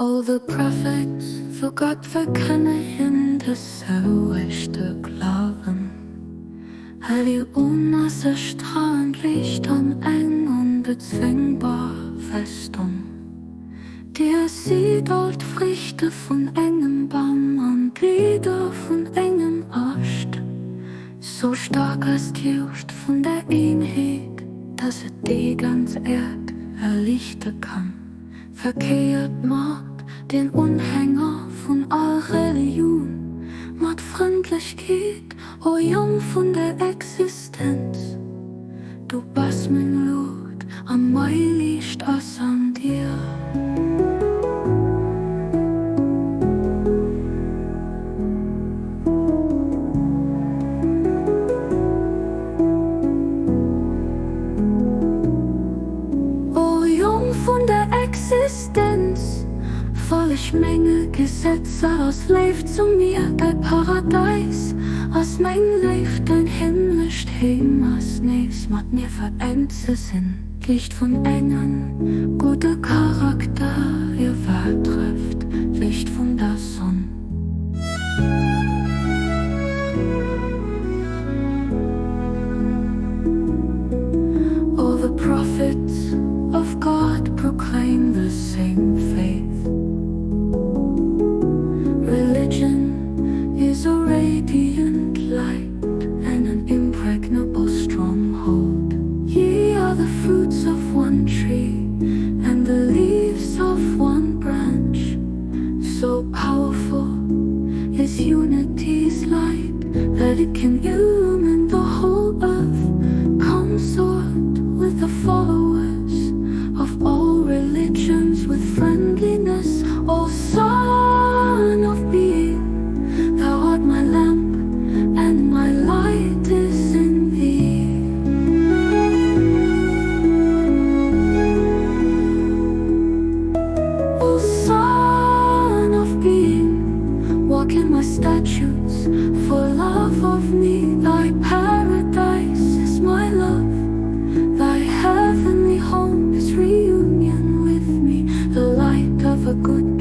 All the prophets forgot verkennen das echte Glauben. All die unnasser Strahlenlicht am eng unbezwingbar Festung. Dir sieht dort Früchte von engem Baum und Glieder von engem Ascht. So stark als die Lust von der Einheit, dass die ganze Erde erlichten kann. Verkehrt macht den Unhänger von all Religion, mit Freundlichkeit, o Jung von der Existenz. Du bist mein Lot, am Mai liegt es an dir. O Jung von der Existenz, volles Menge Gesetze, aus leeft zu mir dein Paradies, aus mein leeft dein himmlisch Heim, aus nichts mit mir verändert sind. Licht von Engeln, guter Charakter, ihr Wert trifft, Licht von der Sonne. All the prophets of God proclaim the same faith. Religion is a radiant light and an impregnable stronghold. Ye are the fruits of one tree and the leaves of one branch. So powerful is unity's light that it can illumine the whole earth. Consort with the followers of all religions with friendliness, O Son of Being. Thou art my lamp and my light is in thee. O Son of Being, walk in my statutes for love of me. Thy paradise is my love, thy heavenly home is reunion with me. The light of a good